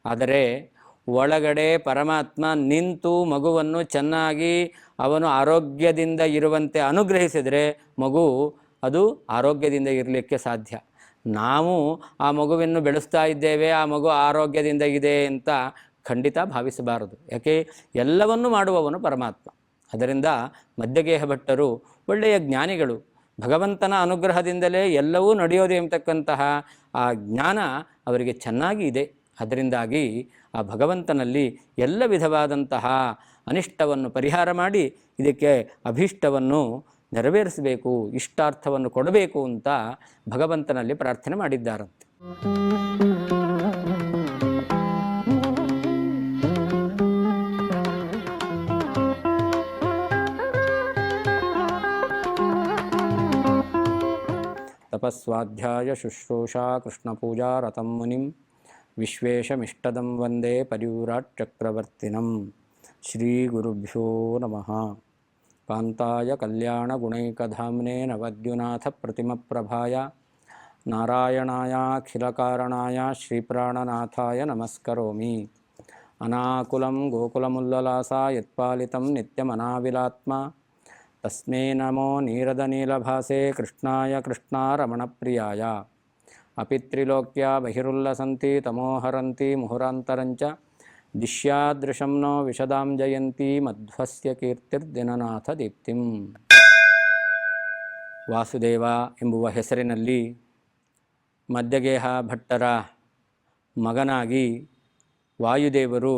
ಆದರೆ ಒಳಗಡೆ ಪರಮಾತ್ಮ ನಿಂತು ಮಗುವನ್ನು ಚೆನ್ನಾಗಿ ಅವನು ಆರೋಗ್ಯದಿಂದ ಇರುವಂತೆ ಅನುಗ್ರಹಿಸಿದರೆ ಮಗು ಅದು ಆರೋಗ್ಯದಿಂದ ಇರಲಿಕ್ಕೆ ಸಾಧ್ಯ. ನಾವು ಆ ಮಗುವನ್ನು ಬೆಳೆಸ್ತಾ ಇದ್ದೇವೆ, ಆ ಮಗು ಆರೋಗ್ಯದಿಂದ ಇದೆ ಅಂತ ಖಂಡಿತ ಭಾವಿಸಬಾರದು. ಯಾಕೆ, ಎಲ್ಲವನ್ನೂ ಮಾಡುವವನು ಪರಮಾತ್ಮ. ಅದರಿಂದ ಮಧ್ಯಗೇಹ ಭಟ್ಟರು ಒಳ್ಳೆಯ ಜ್ಞಾನಿಗಳು. ಭಗವಂತನ ಅನುಗ್ರಹದಿಂದಲೇ ಎಲ್ಲವೂ ನಡೆಯೋದು ಎಂಬತಕ್ಕಂತಹ ಆ ಜ್ಞಾನ ಅವರಿಗೆ ಚೆನ್ನಾಗಿ ಇದೆ. ಅದರಿಂದಾಗಿ ಆ ಭಗವಂತನಲ್ಲಿ ಎಲ್ಲ ವಿಧವಾದಂತಹ ಅನಿಷ್ಟವನ್ನು ಪರಿಹಾರ ಮಾಡಿ ಇದಕ್ಕೆ ಅಭೀಷ್ಟವನ್ನು ನೆರವೇರಿಸಬೇಕು, ಇಷ್ಟಾರ್ಥವನ್ನು ಕೊಡಬೇಕು ಅಂತ ಭಗವಂತನಲ್ಲಿ ಪ್ರಾರ್ಥನೆ ಮಾಡಿದ್ದಾರಂತೆ. ತಪಸ್ವಾಧ್ಯಾಯ ಶುಶ್ರೂಷಾ ಕೃಷ್ಣಪೂಜಾ ರಥಂ ಮುನಿಂ ವಿಶ್ವೇಶಮಿಷ್ಟದಂ ವಂದೇ ಪರಿವ್ರಾಟ್ ಚಕ್ರವರ್ತಿನಂ. ಶ್ರೀ ಗುರುಭ್ಯೋ ನಮಃ. ಕಾಂತಾಯ ಕಲ್ಯಾಣಗುಣೈಕಧಾಮ್ನೇ ನವದ್ಯುನಾಥ ಪ್ರತಿಮಪ್ರಭಾಯ ನಾರಾಯಣಾಯಾಖಿಲಕಾರಣಾಯ ಶ್ರೀಪ್ರಾಣನಾಥಾಯ ನಮಸ್ಕರೋಮಿ. ಅನಾಕುಲಂ ಗೋಕುಲಮುಲ್ಲಲಾಸ ಯತ್ಪಾಲಿತಂ ನಿತ್ಯಮನಾವಿಲಾತ್ಮ ತಸ್ಮೈ ನಮೋ ನೀರದನೀಲಭಾಸೆ ಕೃಷ್ಣಾಯ ಕೃಷ್ಣಾರಮಣಪ್ರಿಯಾಯ. ಅಪಿತ್ರಿಲೋಕ್ಯ ಬಹಿರುಲ್ಲಸಂತಿ ತಮೋಹರಂತಿ ಮುಹುರಾಂತರಂಚ ದಿಶ್ಯಾದೃಶಂ ನೋ ವಿಶದಾಂ ಜಯಂತಿ ಮಧ್ವಸ್ಯ ಕೀರ್ತಿರ್ದಿನನಾಥ ದೀಪ್ತಿಂ. ವಾಸುದೇವ ಎಂಬುವ ಹೆಸರಿನಲ್ಲಿ ಮಧ್ಯಗೇಹ ಭಟ್ಟರ ಮಗನಾಗಿ ವಾಯುದೇವರು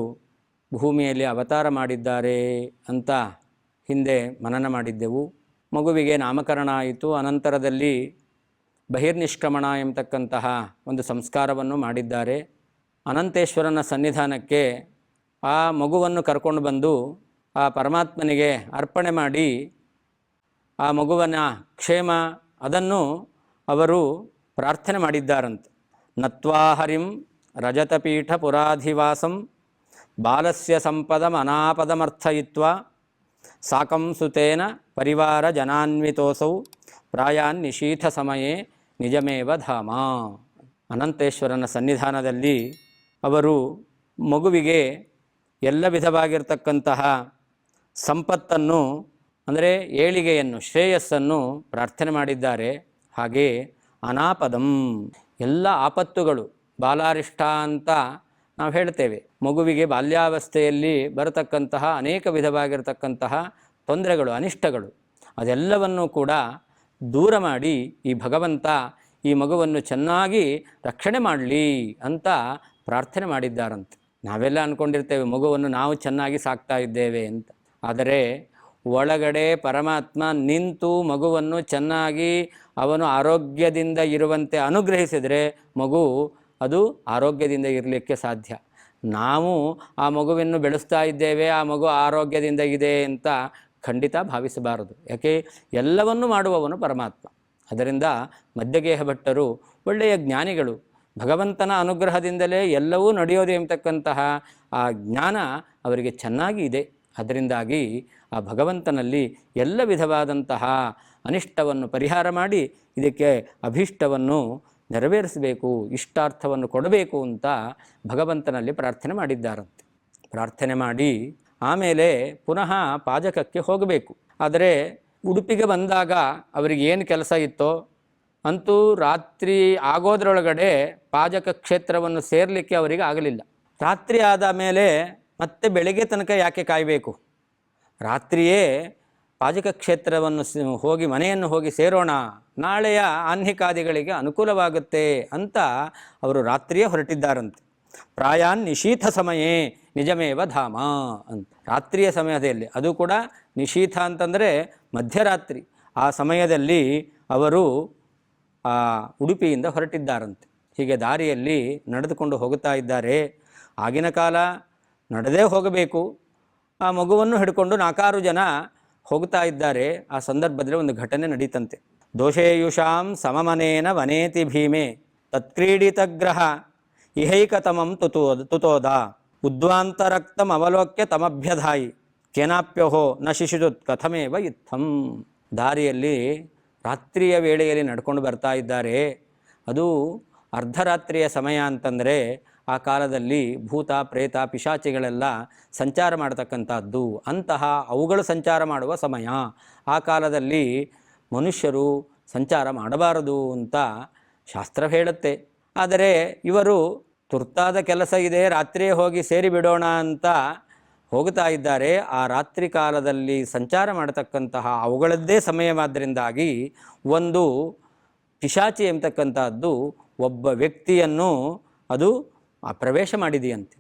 ಭೂಮಿಯಲ್ಲಿ ಅವತಾರ ಮಾಡಿದ್ದಾರೆ ಅಂತ ಹಿಂದೆ ಮನನ ಮಾಡಿದ್ದೆವು. ಮಗುವಿಗೆ ನಾಮಕರಣ ಆಯಿತು. ಅನಂತರದಲ್ಲಿ ಬಹಿರ್ನಿಷ್ಕ್ರಮಣ ಎಂಬತಕ್ಕಂತಹ ಒಂದು ಸಂಸ್ಕಾರವನ್ನು ಮಾಡಿದ್ದಾರೆ. ಅನಂತೇಶ್ವರನ ಸನ್ನಿಧಾನಕ್ಕೆ ಆ ಮಗುವನ್ನು ಕರ್ಕೊಂಡು ಬಂದು ಆ ಪರಮಾತ್ಮನಿಗೆ ಅರ್ಪಣೆ ಮಾಡಿ ಆ ಮಗುವನ ಕ್ಷೇಮ ಅದನ್ನು ಅವರು ಪ್ರಾರ್ಥನೆ ಮಾಡಿದ್ದಾರಂತೆ. ನತ್ವಾ ಹರಿಂ ರಜತಪೀಠ ಪುರಾಧಿವಾಸಂ ಬಾಲಸ್ಯ ಸಂಪದಂ ಅನಾಪದಮರ್ಥಯಿತ್ವಾ ಸಾಕಂ ಸುತೇನ ಪರಿವಾರ ಜನಾನ್ವಿತೋಸೌ ಪ್ರಾಯಾನ್ ನಿಶೀಥ ಸಮಯೇ ನಿಜಮೇವ ಧಾಮ. ಅನಂತೇಶ್ವರನ ಸನ್ನಿಧಾನದಲ್ಲಿ ಅವರು ಮಗುವಿಗೆ ಎಲ್ಲ ವಿಧವಾಗಿರ್ತಕ್ಕಂತಹ ಸಂಪತ್ತನ್ನು ಅಂದರೆ ಏಳಿಗೆಯನ್ನು, ಶ್ರೇಯಸ್ಸನ್ನು ಪ್ರಾರ್ಥನೆ ಮಾಡಿದ್ದಾರೆ. ಹಾಗೆ ಅನಾಪದಂ ಎಲ್ಲ ಆಪತ್ತುಗಳು, ಬಾಲಾರಿಷ್ಟ ಅಂತ ನಾವು ಹೇಳ್ತೇವೆ. ಮಗುವಿಗೆ ಬಾಲ್ಯಾವಸ್ಥೆಯಲ್ಲಿ ಬರತಕ್ಕಂತಹ ಅನೇಕ ವಿಧವಾಗಿರ್ತಕ್ಕಂತಹ ತೊಂದರೆಗಳು, ಅನಿಷ್ಟಗಳು, ಅದೆಲ್ಲವನ್ನೂ ಕೂಡ ದೂರ ಮಾಡಿ ಈ ಭಗವಂತ ಈ ಮಗುವನ್ನು ಚೆನ್ನಾಗಿ ರಕ್ಷಣೆ ಮಾಡಲಿ ಅಂತ ಪ್ರಾರ್ಥನೆ ಮಾಡಿದ್ದಾರಂತೆ. ನಾವೆಲ್ಲ ಅಂದ್ಕೊಂಡಿರ್ತೇವೆ ಮಗುವನ್ನು ನಾವು ಚೆನ್ನಾಗಿ ಸಾಕ್ತಾ ಇದ್ದೇವೆ ಅಂತ. ಆದರೆ ಒಳಗಡೆ ಪರಮಾತ್ಮ ನಿಂತು ಮಗುವನ್ನು ಚೆನ್ನಾಗಿ ಅವನು ಆರೋಗ್ಯದಿಂದ ಇರುವಂತೆ ಅನುಗ್ರಹಿಸಿದರೆ ಮಗು ಅದು ಆರೋಗ್ಯದಿಂದ ಇರಲಿಕ್ಕೆ ಸಾಧ್ಯ. ನಾವು ಆ ಮಗುವನ್ನು ಬೆಳೆಸ್ತಾ ಇದ್ದೇವೆ, ಆ ಮಗು ಆರೋಗ್ಯದಿಂದ ಇದೆ ಅಂತ ಖಂಡಿತ ಭಾವಿಸಬಾರದು. ಯಾಕೆ, ಎಲ್ಲವನ್ನೂ ಮಾಡುವವನು ಪರಮಾತ್ಮ. ಅದರಿಂದ ಮಧ್ಯಗೇಹ ಭಟ್ಟರು ಒಳ್ಳೆಯ ಜ್ಞಾನಿಗಳು. ಭಗವಂತನ ಅನುಗ್ರಹದಿಂದಲೇ ಎಲ್ಲವೂ ನಡೆಯೋದು ಎಂಬತಕ್ಕಂತಹ ಆ ಜ್ಞಾನ ಅವರಿಗೆ ಚೆನ್ನಾಗಿ ಇದೆ. ಅದರಿಂದಾಗಿ ಆ ಭಗವಂತನಲ್ಲಿ ಎಲ್ಲ ವಿಧವಾದಂತಹ ಅನಿಷ್ಟವನ್ನು ಪರಿಹಾರ ಮಾಡಿ ಇದಕ್ಕೆ ಅಭೀಷ್ಟವನ್ನು ನೆರವೇರಿಸಬೇಕು, ಇಷ್ಟಾರ್ಥವನ್ನು ಕೊಡಬೇಕು ಅಂತ ಭಗವಂತನಲ್ಲಿ ಪ್ರಾರ್ಥನೆ ಮಾಡಿದ್ದಾರಂತೆ. ಪ್ರಾರ್ಥನೆ ಮಾಡಿ ಆಮೇಲೆ ಪುನಃ ಪಾಜಕಕ್ಕೆ ಹೋಗಬೇಕು. ಆದರೆ ಉಡುಪಿಗೆ ಬಂದಾಗ ಅವರಿಗೆ ಏನು ಕೆಲಸ ಇತ್ತೋ ಅಂತೂ ರಾತ್ರಿ ಆಗೋದ್ರೊಳಗಡೆ ಪಾಜಕ ಕ್ಷೇತ್ರವನ್ನು ಸೇರಲಿಕ್ಕೆ ಅವರಿಗೆ ಆಗಲಿಲ್ಲ. ರಾತ್ರಿ ಆದ ಮೇಲೆ ಮತ್ತೆ ಬೆಳಗ್ಗೆ ತನಕ ಯಾಕೆ ಕಾಯಬೇಕು, ರಾತ್ರಿಯೇ ಪಾಜಕ ಕ್ಷೇತ್ರವನ್ನು ಹೋಗಿ ಮನೆಯನ್ನು ಹೋಗಿ ಸೇರೋಣ, ನಾಳೆಯ ಆಹ್ನಿಕಾದಿಗಳಿಗೆ ಅನುಕೂಲವಾಗುತ್ತೆ ಅಂತ ಅವರು ರಾತ್ರಿಯೇ ಹೊರಟಿದ್ದಾರಂತೆ. ಪ್ರಾಯಾನ್ ನಿಶೀಥ ಸಮಯೇ ನಿಜಮೇವ ಧಾಮ ಅಂತ. ರಾತ್ರಿಯ ಸಮಯದಲ್ಲಿ, ಅದು ಕೂಡ ನಿಶೀಥ ಅಂತಂದರೆ ಮಧ್ಯರಾತ್ರಿ, ಆ ಸಮಯದಲ್ಲಿ ಅವರು ಆ ಉಡುಪಿಯಿಂದ ಹೊರಟಿದ್ದಾರಂತೆ. ಹೀಗೆ ದಾರಿಯಲ್ಲಿ ನಡೆದುಕೊಂಡು ಹೋಗುತ್ತಾ ಇದ್ದಾರೆ. ಆಗಿನ ಕಾಲ ನಡೆದೇ ಹೋಗಬೇಕು. ಆ ಮಗುವನ್ನು ಹಿಡ್ಕೊಂಡು 4 ಜನ ಹೋಗ್ತಾ ಇದ್ದಾರೆ. ಆ ಸಂದರ್ಭದಲ್ಲಿ ಒಂದು ಘಟನೆ ನಡೀತಂತೆ. ದೋಷೇಯುಷಾಂ ಸಮಮನೇನ ವನೇತಿ ಭೀಮೆ ತತ್ಕ್ರೀಡಿತಗ್ರಹ ಇಹೈಕತಮಂ ತುತೋದ ಉದ್ವಾಂತರಕ್ತಂ ಅವಲೋಕ್ಯ ತಮಭ್ಯಧಾಯಿ ಕೇನಾಪ್ಯೋಹೋ ನ ಶಿಶುದುತ್ ಕಥಮೇವ ಇತ್ತಂ. ದಾರಿಯಲ್ಲಿ ರಾತ್ರಿಯ ವೇಳೆಯಲ್ಲಿ ನಡ್ಕೊಂಡು ಬರ್ತಾ ಇದ್ದಾರೆ. ಅದು ಅರ್ಧರಾತ್ರಿಯ ಸಮಯ ಅಂತಂದರೆ ಆ ಕಾಲದಲ್ಲಿ ಭೂತ ಪ್ರೇತ ಪಿಶಾಚಿಗಳೆಲ್ಲ ಸಂಚಾರ ಮಾಡತಕ್ಕಂಥದ್ದು. ಅಂತಹ ಅವುಗಳು ಸಂಚಾರ ಮಾಡುವ ಸಮಯ. ಆ ಕಾಲದಲ್ಲಿ ಮನುಷ್ಯರು ಸಂಚಾರ ಮಾಡಬಾರದು ಅಂತ ಶಾಸ್ತ್ರ ಹೇಳುತ್ತೆ. ಆದರೆ ಇವರು ತುರ್ತಾದ ಕೆಲಸ ಇದೆ, ರಾತ್ರಿಯೇ ಹೋಗಿ ಸೇರಿ ಬಿಡೋಣ ಅಂತ ಹೋಗ್ತಾ ಇದ್ದಾರೆ. ಆ ರಾತ್ರಿ ಕಾಲದಲ್ಲಿ ಸಂಚಾರ ಮಾಡತಕ್ಕಂತಹ ಅವುಗಳದ್ದೇ ಸಮಯವಾದ್ದರಿಂದಾಗಿ ಒಂದು ಪಿಶಾಚಿ ಎಂಬತಕ್ಕಂಥದ್ದು ಒಬ್ಬ ವ್ಯಕ್ತಿಯನ್ನು ಅದು ಪ್ರವೇಶ ಮಾಡಿದೆಯಂತೆ.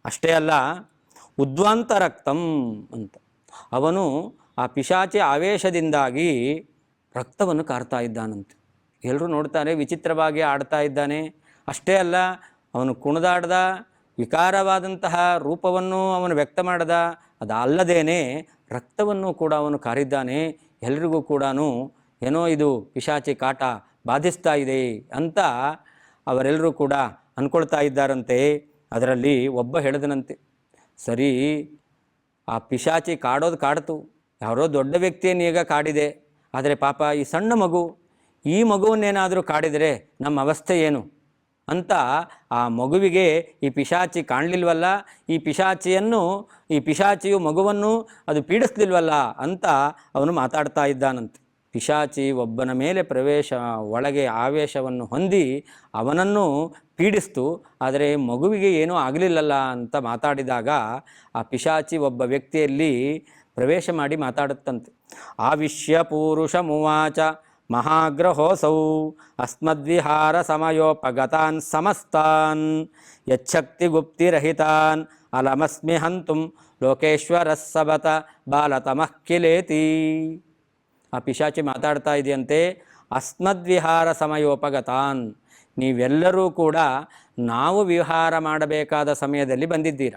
ಅಷ್ಟೇ ಅಲ್ಲ, ಉದ್ವಾಂತ ರಕ್ತಂ ಅಂತ ಅವನು ಆ ಪಿಶಾಚಿ ಆವೇಶದಿಂದಾಗಿ ರಕ್ತವನ್ನು ಕಾರ್ತಾ ಇದ್ದಾನಂತೆ. ಎಲ್ಲರೂ ನೋಡ್ತಾರೆ, ವಿಚಿತ್ರವಾಗಿ ಆಡ್ತಾ ಇದ್ದಾನೆ. ಅಷ್ಟೇ ಅಲ್ಲ, ಅವನು ಕುಣಿದಾಡ್ದ, ವಿಕಾರವಾದಂತಹ ರೂಪವನ್ನು ಅವನು ವ್ಯಕ್ತ ಮಾಡದ. ಅದಲ್ಲದೇನೆ ರಕ್ತವನ್ನು ಕೂಡ ಅವನು ಕಾರಿದ್ದಾನೆ. ಎಲ್ರಿಗೂ ಕೂಡ ಏನೋ ಇದು ಪಿಶಾಚಿ ಕಾಟ ಬಾಧಿಸ್ತಾ ಇದೆ ಅಂತ ಅವರೆಲ್ಲರೂ ಕೂಡ ಅಂದ್ಕೊಳ್ತಾ ಇದ್ದಾರಂತೆ. ಅದರಲ್ಲಿ ಒಬ್ಬ ಹೇಳಿದನಂತೆ, ಸರಿ, ಆ ಪಿಶಾಚಿ ಕಾಡೋದು ಕಾಡ್ತು, ಯಾರೋ ದೊಡ್ಡ ವ್ಯಕ್ತಿಯನ್ನು ಈಗ ಕಾಡಿದೆ. ಆದರೆ ಪಾಪ ಈ ಸಣ್ಣ ಮಗು, ಈ ಮಗುವನ್ನೇನಾದರೂ ಕಾಡಿದರೆ ನಮ್ಮ ಅವಸ್ಥೆ ಏನು ಅಂತ ಆ ಮಗುವಿಗೆ ಈ ಪಿಶಾಚಿ ಕಾಣಲಿಲ್ವಲ್ಲ, ಈ ಪಿಶಾಚಿಯು ಮಗುವನ್ನು ಅದು ಪೀಡಿಸ್ಲಿಲ್ವಲ್ಲ ಅಂತ ಅವನು ಮಾತಾಡ್ತಾ ಇದ್ದಾನಂತೆ. ಪಿಶಾಚಿ ಒಬ್ಬನ ಮೇಲೆ ಒಳಗೆ ಆವೇಶವನ್ನು ಹೊಂದಿ ಅವನನ್ನು ಪೀಡಿಸ್ತು, ಆದರೆ ಮಗುವಿಗೆ ಏನೂ ಆಗಲಿಲ್ಲಲ್ಲ ಅಂತ ಮಾತಾಡಿದಾಗ ಆ ಪಿಶಾಚಿ ಒಬ್ಬ ವ್ಯಕ್ತಿಯಲ್ಲಿ ಪ್ರವೇಶ ಮಾಡಿ ಮಾತಾಡುತ್ತಂತೆ. ಆವಿಶ್ಯ ಪೂರುಷಮುವಾಚ ಮಹಾಗ್ರಹೋಸೌ ಅಸ್ಮದ್ವಿಹಾರ ಸಮಯೋಪಗತಾನ್ ಸಮಸ್ತಾನ್ ಯಚ್ಛಕ್ತಿ ಗುಪ್ತಿರಹಿತಾನ್ ಅಲಮಸ್ಮಿ ಹಂತುಂ ಲೋಕೇಶ್ವರಸ್ ಸಬತ ಬಾಲತಮಃ ಕಿಲೇತಿ. ಆ ಪಿಶಾಚಿ ಮಾತಾಡ್ತಾ ಇದೆಯಂತೆ, ಅಸ್ಮದ್ವಿಹಾರ ಸಮಯೋಪಗತಾನ್, ನೀವೆಲ್ಲರೂ ಕೂಡ ನಾವು ವಿಹಾರ ಮಾಡಬೇಕಾದ ಸಮಯದಲ್ಲಿ ಬಂದಿದ್ದೀರ.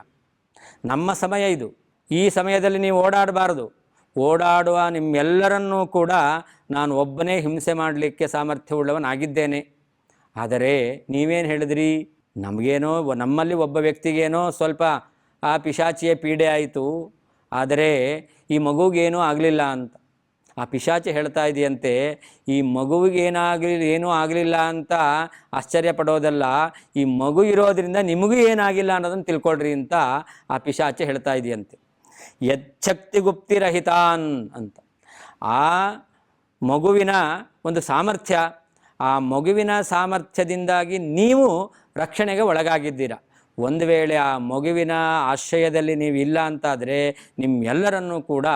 ನಮ್ಮ ಸಮಯ ಇದು. ಈ ಸಮಯದಲ್ಲಿ ನೀವು ಓಡಾಡಬಾರದು. ಓಡಾಡುವ ನಿಮ್ಮೆಲ್ಲರನ್ನೂ ಕೂಡ ನಾನು ಒಬ್ಬನೇ ಹಿಂಸೆ ಮಾಡಲಿಕ್ಕೆ ಸಾಮರ್ಥ್ಯವುಳ್ಳವನಾಗಿದ್ದೇನೆ. ಆದರೆ ನೀವೇನು ಹೇಳಿದ್ರಿ, ನಮ್ಮಲ್ಲಿ ಒಬ್ಬ ವ್ಯಕ್ತಿಗೇನೋ ಸ್ವಲ್ಪ ಆ ಪಿಶಾಚಿಯ ಪೀಡೆ ಆಯಿತು, ಆದರೆ ಈ ಮಗುಗೇನೂ ಆಗಲಿಲ್ಲ ಅಂತ. ಆ ಪಿಶಾಚಿ ಹೇಳ್ತಾ ಇದೆಯಂತೆ, ಈ ಮಗುವಿಗೆ ಏನೂ ಆಗಲಿಲ್ಲ ಅಂತ ಆಶ್ಚರ್ಯ ಪಡೋದಲ್ಲ, ಈ ಮಗು ಇರೋದರಿಂದ ನಿಮಗೂ ಏನಾಗಿಲ್ಲ ಅನ್ನೋದನ್ನು ತಿಳ್ಕೊಳ್ರಿ ಅಂತ ಆ ಪಿಶಾಚಿ ಹೇಳ್ತಾ ಇದೆಯಂತೆ. ಯಚ್ಛಕ್ತಿ ಗುಪ್ತಿರಹಿತಾನ್ ಅಂತ ಆ ಮಗುವಿನ ಒಂದು ಸಾಮರ್ಥ್ಯ, ಆ ಮಗುವಿನ ಸಾಮರ್ಥ್ಯದಿಂದಾಗಿ ನೀವು ರಕ್ಷಣೆಗೆ ಒಳಗಾಗಿದ್ದೀರ. ಒಂದು ವೇಳೆ ಆ ಮಗುವಿನ ಆಶ್ರಯದಲ್ಲಿ ನೀವು ಇಲ್ಲ ಅಂತಾದರೆ ನಿಮ್ಮೆಲ್ಲರನ್ನೂ ಕೂಡ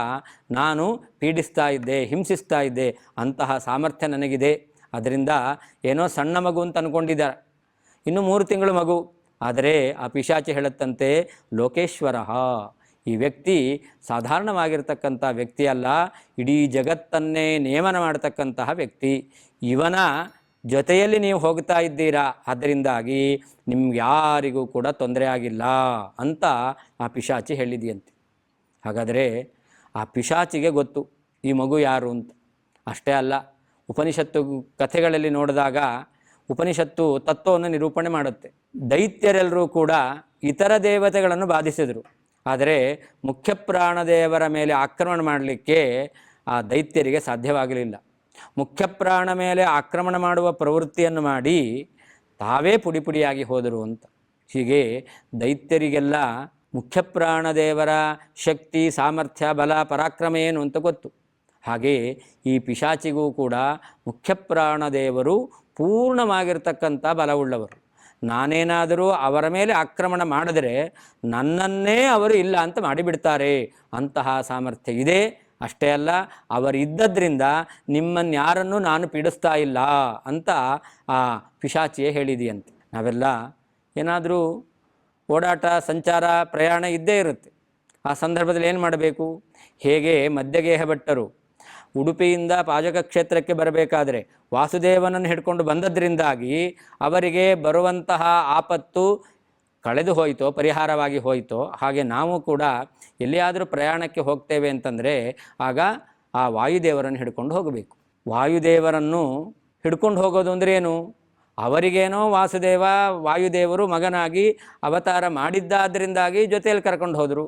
ನಾನು ಪೀಡಿಸ್ತಾ ಇದ್ದೆ, ಹಿಂಸಿಸ್ತಾ ಇದ್ದೆ. ಅಂತಹ ಸಾಮರ್ಥ್ಯ ನನಗಿದೆ. ಅದರಿಂದ ಏನೋ ಸಣ್ಣ ಮಗು ಅಂತ ಅಂದ್ಕೊಂಡಿದ್ದಾರೆ, ಇನ್ನೂ 3 ತಿಂಗಳು ಮಗು. ಆದರೆ ಆ ಪಿಶಾಚಿ ಹೇಳುತ್ತಂತೆ, ಲೋಕೇಶ್ವರ, ಈ ವ್ಯಕ್ತಿ ಸಾಧಾರಣವಾಗಿರ್ತಕ್ಕಂಥ ವ್ಯಕ್ತಿ ಅಲ್ಲ, ಇಡೀ ಜಗತ್ತನ್ನೇ ನೇಮನ ಮಾಡತಕ್ಕಂತಹ ವ್ಯಕ್ತಿ. ಇವನ ಜೊತೆಯಲ್ಲಿ ನೀವು ಹೋಗ್ತಾ ಇದ್ದೀರಾ, ಅದರಿಂದಾಗಿ ನಿಮ್ಗೆ ಯಾರಿಗೂ ಕೂಡ ತೊಂದರೆ ಆಗಿಲ್ಲ ಅಂತ ಆ ಪಿಶಾಚಿ ಹೇಳಿದೆಯಂತೆ. ಹಾಗಾದರೆ ಆ ಪಿಶಾಚಿಗೆ ಗೊತ್ತು ಈ ಮಗು ಯಾರು ಅಂತ. ಅಷ್ಟೇ ಅಲ್ಲ, ಉಪನಿಷತ್ತು ಕಥೆಗಳಲ್ಲಿ ನೋಡಿದಾಗ ಉಪನಿಷತ್ತು ತತ್ವವನ್ನು ನಿರೂಪಣೆ ಮಾಡುತ್ತೆ. ದೈತ್ಯರೆಲ್ಲರೂ ಕೂಡ ಇತರ ದೇವತೆಗಳನ್ನು ಬಾಧಿಸಿದರು, ಆದರೆ ಮುಖ್ಯ ಪ್ರಾಣದೇವರ ಮೇಲೆ ಆಕ್ರಮಣ ಮಾಡಲಿಕ್ಕೆ ಆ ದೈತ್ಯರಿಗೆ ಸಾಧ್ಯವಾಗಲಿಲ್ಲ. ಮುಖ್ಯ ಪ್ರಾಣ ಮೇಲೆ ಆಕ್ರಮಣ ಮಾಡುವ ಪ್ರವೃತ್ತಿಯನ್ನು ಮಾಡಿ ತಾವೇ ಪುಡಿಯಾಗಿ ಹೋದರು ಅಂತ. ಹೀಗೆ ದೈತ್ಯರಿಗೆಲ್ಲ ಮುಖ್ಯ ಪ್ರಾಣದೇವರ ಶಕ್ತಿ, ಸಾಮರ್ಥ್ಯ, ಬಲ, ಪರಾಕ್ರಮ ಏನು ಅಂತ ಗೊತ್ತು. ಹಾಗೆ ಈ ಪಿಶಾಚಿಗೂ ಕೂಡ ಮುಖ್ಯ ಪ್ರಾಣದೇವರು ಪೂರ್ಣವಾಗಿರ್ತಕ್ಕಂಥ ಬಲವುಳ್ಳವರು. ನಾನೇನಾದರೂ ಅವರ ಮೇಲೆ ಆಕ್ರಮಣ ಮಾಡಿದರೆ ನನ್ನನ್ನೇ ಅವರು ಇಲ್ಲ ಅಂತ ಮಾಡಿಬಿಡ್ತಾರೆ. ಅಂತಹ ಸಾಮರ್ಥ್ಯ ಇದೆ. ಅಷ್ಟೇ ಅಲ್ಲ, ಅವರಿದ್ದದ್ರಿಂದ ನಿಮ್ಮನ್ಯಾರನ್ನೂ ನಾನು ಪೀಡಿಸ್ತಾ ಇಲ್ಲ ಅಂತ ಆ ಪಿಶಾಚಿಯೇ ಹೇಳಿದೆಯಂತೆ. ನಾವೆಲ್ಲ ಏನಾದರೂ ಓಡಾಟ, ಸಂಚಾರ, ಪ್ರಯಾಣ ಇದ್ದೇ ಇರುತ್ತೆ. ಆ ಸಂದರ್ಭದಲ್ಲಿ ಏನು ಮಾಡಬೇಕು? ಹೇಗೆ ಮಧ್ಯಗೇಹ ಭಟ್ಟರು ಉಡುಪಿಯಿಂದ ಪಾಜಕ ಕ್ಷೇತ್ರಕ್ಕೆ ಬರಬೇಕಾದರೆ ವಾಸುದೇವನನ್ನು ಹಿಡ್ಕೊಂಡು ಬಂದದ್ರಿಂದಾಗಿ ಅವರಿಗೆ ಬರುವಂತಹ ಆಪತ್ತು ಕಳೆದು ಹೋಯಿತೋ, ಪರಿಹಾರವಾಗಿ ಹೋಯಿತೋ, ಹಾಗೆ ನಾವು ಕೂಡ ಎಲ್ಲಿಯಾದರೂ ಪ್ರಯಾಣಕ್ಕೆ ಹೋಗ್ತೇವೆ ಅಂತಂದರೆ ಆಗ ಆ ವಾಯುದೇವರನ್ನು ಹಿಡ್ಕೊಂಡು ಹೋಗಬೇಕು. ವಾಯುದೇವರನ್ನು ಹಿಡ್ಕೊಂಡು ಹೋಗೋದು ಅಂದರೆ ಏನು? ಅವರಿಗೇನೋ ವಾಯುದೇವರು ಮಗನಾಗಿ ಅವತಾರ ಮಾಡಿದ್ದಾದ್ದರಿಂದಾಗಿ ಜೊತೆಯಲ್ಲಿ ಕರ್ಕೊಂಡು ಹೋದರು.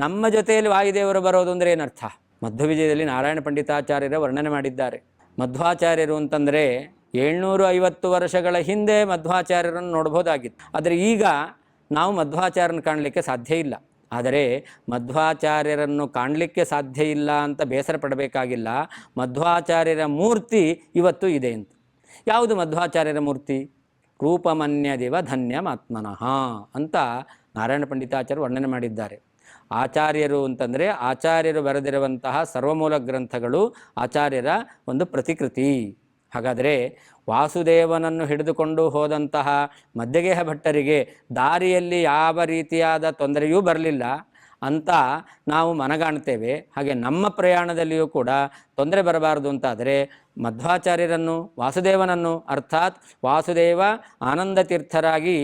ನಮ್ಮ ಜೊತೆಯಲ್ಲಿ ವಾಯುದೇವರು ಬರೋದು ಅಂದರೆ ಏನರ್ಥ? ಮಧ್ವವಿಜಯದಲ್ಲಿ ನಾರಾಯಣ ಪಂಡಿತಾಚಾರ್ಯರ ವರ್ಣನೆ ಮಾಡಿದ್ದಾರೆ. ಮಧ್ವಾಚಾರ್ಯರು ಅಂತಂದರೆ 750 ವರ್ಷಗಳ ಹಿಂದೆ ಮಧ್ವಾಚಾರ್ಯರನ್ನು ನೋಡ್ಬೋದಾಗಿತ್ತು. ಆದರೆ ಈಗ ನಾವು ಮಧ್ವಾಚಾರ್ಯರನ್ನು ಕಾಣಲಿಕ್ಕೆ ಸಾಧ್ಯ ಇಲ್ಲ. ಆದರೆ ಮಧ್ವಾಚಾರ್ಯರನ್ನು ಕಾಣಲಿಕ್ಕೆ ಸಾಧ್ಯ ಇಲ್ಲ ಅಂತ ಬೇಸರ ಪಡಬೇಕಾಗಿಲ್ಲ. ಮಧ್ವಾಚಾರ್ಯರ ಮೂರ್ತಿ ಇವತ್ತು ಇದೆ ಅಂತ. ಯಾವುದು ಮಧ್ವಾಚಾರ್ಯರ ಮೂರ್ತಿ? ರೂಪಮನ್ಯದಿವ ಧನ್ಯಮಾತ್ಮನಃ ಅಂತ ನಾರಾಯಣ ಪಂಡಿತಾಚಾರ್ಯರು ವರ್ಣನೆ ಮಾಡಿದ್ದಾರೆ. ಆಚಾರ್ಯರು ಅಂತಂದರೆ ಆಚಾರ್ಯರು ಬರೆದಿರುವಂತಹ ಸರ್ವಮೂಲ ಗ್ರಂಥಗಳು ಆಚಾರ್ಯರ ಒಂದು ಪ್ರತಿಕೃತಿ. ಹಾಗಾದರೆ ವಾಸುದೇವನನ್ನು ಹಿಡಿದುಕೊಂಡು ಹೋದಂತಹ ಮಧ್ಯಗೇಹ ಭಟ್ಟರಿಗೆ ದಾರಿಯಲ್ಲಿ ಯಾವ ರೀತಿಯಾದ ತೊಂದರೆಯೂ ಬರಲಿಲ್ಲ ಅಂತ ನಾವು ಮನಗಾಣ್ತೇವೆ. ಹಾಗೆ ನಮ್ಮ ಪ್ರಯಾಣದಲ್ಲಿಯೂ ಕೂಡ ತೊಂದರೆ ಬರಬಾರದು ಅಂತಾದರೆ ಮಧ್ವಾಚಾರ್ಯರನ್ನು, ವಾಸುದೇವನನ್ನು, ಅರ್ಥಾತ್ ವಾಸುದೇವ ಆನಂದ ತೀರ್ಥರಾಗಿ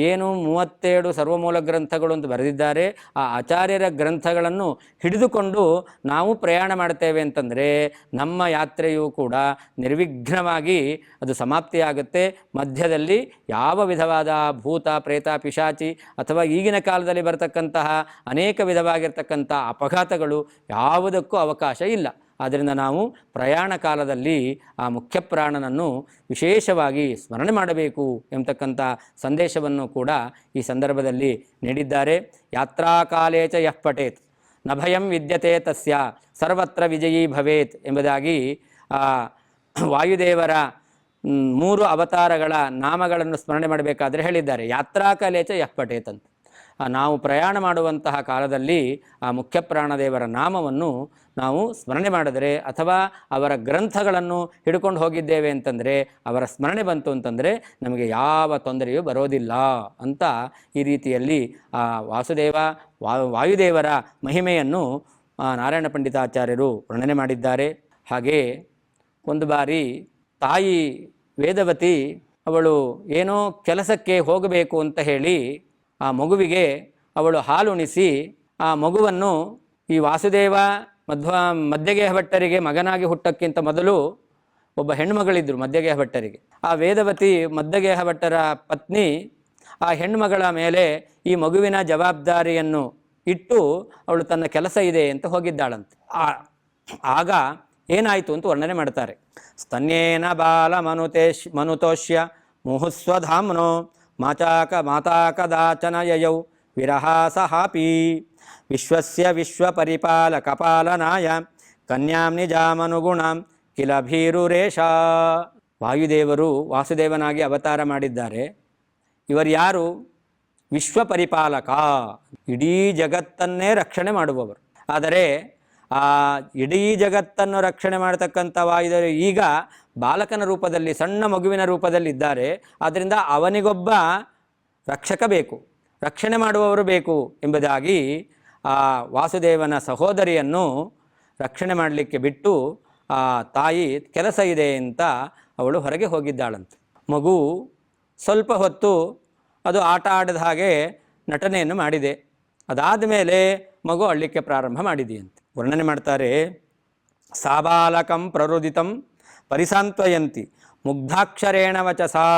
ಏನು 37 ಸರ್ವಮೂಲ ಗ್ರಂಥಗಳು ಅಂತ ಬರೆದಿದ್ದಾರೆ, ಆ ಆಚಾರ್ಯರ ಗ್ರಂಥಗಳನ್ನು ಹಿಡಿದುಕೊಂಡು ನಾವು ಪ್ರಯಾಣ ಮಾಡ್ತೇವೆ ಅಂತಂದರೆ ನಮ್ಮ ಯಾತ್ರೆಯೂ ಕೂಡ ನಿರ್ವಿಘ್ನವಾಗಿ ಅದು ಸಮಾಪ್ತಿಯಾಗುತ್ತೆ. ಮಧ್ಯದಲ್ಲಿ ಯಾವ ವಿಧವಾದ ಭೂತ, ಪ್ರೇತ, ಪಿಶಾಚಿ ಅಥವಾ ಈಗಿನ ಕಾಲದಲ್ಲಿ ಬರತಕ್ಕಂತಹ ಅನೇಕ ವಿಧವಾಗಿರ್ತಕ್ಕಂಥ ಅಪಘಾತಗಳು ಯಾವುದಕ್ಕೂ ಅವಕಾಶ ಇಲ್ಲ. ಆದ್ದರಿಂದ ನಾವು ಪ್ರಯಾಣ ಕಾಲದಲ್ಲಿ ಆ ಮುಖ್ಯ ಪ್ರಾಣನನ್ನು ವಿಶೇಷವಾಗಿ ಸ್ಮರಣೆ ಮಾಡಬೇಕು ಎಂಬತಕ್ಕಂಥ ಸಂದೇಶವನ್ನು ಕೂಡ ಈ ಸಂದರ್ಭದಲ್ಲಿ ನೀಡಿದ್ದಾರೆ. ಯಾತ್ರಾ ಕಾಲೇ ಚ ಯಃ ಪಠೇತ್ ನ ಭಯಂ ವಿದ್ಯತೆ ತಸ್ಯ ಸರ್ವತ್ರ ವಿಜಯೀ ಭವೇತ್ ಎಂಬುದಾಗಿ ವಾಯುದೇವರ 3 ಅವತಾರಗಳ ನಾಮಗಳನ್ನು ಸ್ಮರಣೆ ಮಾಡಬೇಕಾದ್ರೆ ಹೇಳಿದ್ದಾರೆ. ಯಾತ್ರಾ ಕಾಲೇ ಚ ಯಃ ಪಠೇತ್ ಅಂತ. ನಾವು ಪ್ರಯಾಣ ಮಾಡುವಂತಹ ಕಾಲದಲ್ಲಿ ಆ ಮುಖ್ಯ ಪ್ರಾಣದೇವರ ನಾಮವನ್ನು ನಾವು ಸ್ಮರಣೆ ಮಾಡಿದರೆ ಅಥವಾ ಅವರ ಗ್ರಂಥಗಳನ್ನು ಹಿಡ್ಕೊಂಡು ಹೋಗಿದ್ದೇವೆ ಅಂತಂದರೆ, ಅವರ ಸ್ಮರಣೆ ಬಂತು ಅಂತಂದರೆ ನಮಗೆ ಯಾವ ತೊಂದರೆಯೂ ಬರೋದಿಲ್ಲ ಅಂತ ಈ ರೀತಿಯಲ್ಲಿ ಆ ವಾಯುದೇವರ ಮಹಿಮೆಯನ್ನು ನಾರಾಯಣ ಪಂಡಿತಾಚಾರ್ಯರು ವರ್ಣನೆ ಮಾಡಿದ್ದಾರೆ. ಹಾಗೆ ಒಂದು ಬಾರಿ ತಾಯಿ ವೇದವತಿ ಅವಳು ಏನೋ ಕೆಲಸಕ್ಕೆ ಹೋಗಬೇಕು ಅಂತ ಹೇಳಿ ಆ ಮಗುವಿಗೆ ಅವಳು ಹಾಲುಣಿಸಿ ಆ ಮಗುವನ್ನು ಈ ವಾಸುದೇವ ಮಧ್ಯಗೇಹ ಭಟ್ಟರಿಗೆ ಮಗನಾಗಿ ಹುಟ್ಟಕ್ಕಿಂತ ಮೊದಲು ಒಬ್ಬ ಹೆಣ್ಣುಮಗಳಿದ್ದರು ಮಧ್ಯಗೇಹ ಭಟ್ಟರಿಗೆ. ಆ ವೇದವತಿ ಮಧ್ಯಗೇಹ ಭಟ್ಟರ ಪತ್ನಿ ಆ ಹೆಣ್ಣುಮಗಳ ಮೇಲೆ ಈ ಮಗುವಿನ ಜವಾಬ್ದಾರಿಯನ್ನು ಇಟ್ಟು ಅವಳು ತನ್ನ ಕೆಲಸ ಇದೆ ಅಂತ ಹೋಗಿದ್ದಾಳಂತೆ. ಆಗ ಏನಾಯಿತು ಅಂತ ವರ್ಣನೆ ಮಾಡ್ತಾರೆ. ಸ್ತನ್ಯೇನ ಬಾಲ ಮನುತೋಷ್ಯ ಮುಹುಸ್ವಧಾಮ್ನೋ ಮಾತಾಕದಾಚನ ಯಯೌ ವಿರಹಾಸಹಾಪಿ ವಿಶ್ವಸ್ಯ ವಿಶ್ವಪರಿಪಾಲಕಪಾಲನಾಯ ಕನ್ಯಾಂ ನಿಜಾಮನುಗುಣಾಂ ಕಿಲ ಭೀರುರೇಶ. ವಾಯುದೇವರು ವಾಸುದೇವನಾಗಿ ಅವತಾರ ಮಾಡಿದ್ದಾರೆ. ಇವರು ಯಾರು? ವಿಶ್ವಪರಿಪಾಲಕ, ಇಡೀ ಜಗತ್ತನ್ನೇ ರಕ್ಷಣೆ ಮಾಡುವವರು. ಆದರೆ ಆ ಇಡೀ ಜಗತ್ತನ್ನು ರಕ್ಷಣೆ ಮಾಡತಕ್ಕಂಥ ವಾಯುದೇವರು ಈಗ ಬಾಲಕನ ರೂಪದಲ್ಲಿ, ಸಣ್ಣ ಮಗುವಿನ ರೂಪದಲ್ಲಿ ಇದ್ದಾರೆ. ಆದ್ದರಿಂದ ಅವನಿಗೊಬ್ಬ ರಕ್ಷಕ ಬೇಕು, ರಕ್ಷಣೆ ಮಾಡುವವರು ಬೇಕು ಎಂಬುದಾಗಿ ಆ ವಾಸುದೇವನ ಸಹೋದರಿಯನ್ನು ರಕ್ಷಣೆ ಮಾಡಲಿಕ್ಕೆ ಬಿಟ್ಟು ಆ ತಾಯಿ ಕೆಲಸ ಇದೆ ಅಂತ ಅವಳು ಹೊರಗೆ ಹೋಗಿದ್ದಾಳಂತೆ. ಮಗು ಸ್ವಲ್ಪ ಹೊತ್ತು ಅದು ಆಟ ಆಡಿದ ಹಾಗೆ ನಟನೆಯನ್ನು ಮಾಡಿದೆ. ಅದಾದ ಮೇಲೆ ಮಗು ಅಳ್ಳಿಕ್ಕೆ ಪ್ರಾರಂಭ ಮಾಡಿದೆಯಂತೆ. ವರ್ಣನೆ ಮಾಡ್ತಾರೆ. ಸಾಬಾಲಕಂ ಪ್ರರುದಿತಂ ಪರಿಸಾಂತ್ವಯಂತಿ ಮುಗ್ಧಾಕ್ಷರೇಣ ವಚಸಾ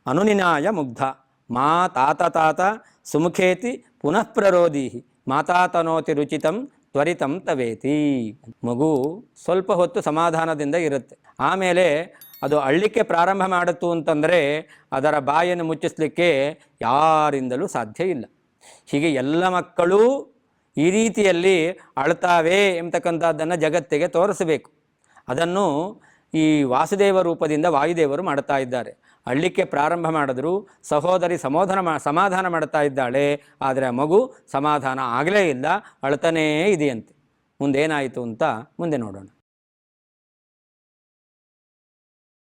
ಅನುನಿನಾಯ ಮುಗ್ಧ ಮಾ ತಾತ ಸುಮುಖೇತಿ ಪುನಃ ಪ್ರರೋದೀಹಿ ಮಾತಾತನೋತಿ ರುಚಿತಂ ತ್ವರಿತಂ ತವೇತಿ. ಮಗು ಸ್ವಲ್ಪ ಹೊತ್ತು ಸಮಾಧಾನದಿಂದ ಇರುತ್ತೆ. ಆಮೇಲೆ ಅದು ಅಳ್ಳಿಕ್ಕೆ ಪ್ರಾರಂಭ ಮಾಡುತ್ತು ಅಂತಂದರೆ ಅದರ ಬಾಯನ್ನು ಮುಚ್ಚಿಸಲಿಕ್ಕೆ ಯಾರಿಂದಲೂ ಸಾಧ್ಯ ಇಲ್ಲ. ಹೀಗೆ ಎಲ್ಲ ಮಕ್ಕಳೂ ಈ ರೀತಿಯಲ್ಲಿ ಅಳ್ತಾವೆ ಎಂಬತಕ್ಕಂಥದ್ದನ್ನು ಜಗತ್ತಿಗೆ ತೋರಿಸಬೇಕು. ಅದನ್ನು ಈ ವಾಸುದೇವ ರೂಪದಿಂದ ವಾಯುದೇವರು ಮಾಡ್ತಾ ಇದ್ದಾರೆ. ಅಳ್ಳಿಕ್ಕೆ ಪ್ರಾರಂಭ ಮಾಡಿದ್ರು, ಸಹೋದರಿ ಸಮಾಧಾನ ಮಾಡ್ತಾ ಇದ್ದಾಳೆ. ಆದರೆ ಆ ಮಗು ಸಮಾಧಾನ ಆಗಲೇ ಇಲ್ಲ, ಅಳ್ತಾನೇ ಇದೆಯಂತೆ. ಮುಂದೇನಾಯಿತು ಅಂತ ಮುಂದೆ ನೋಡೋಣ.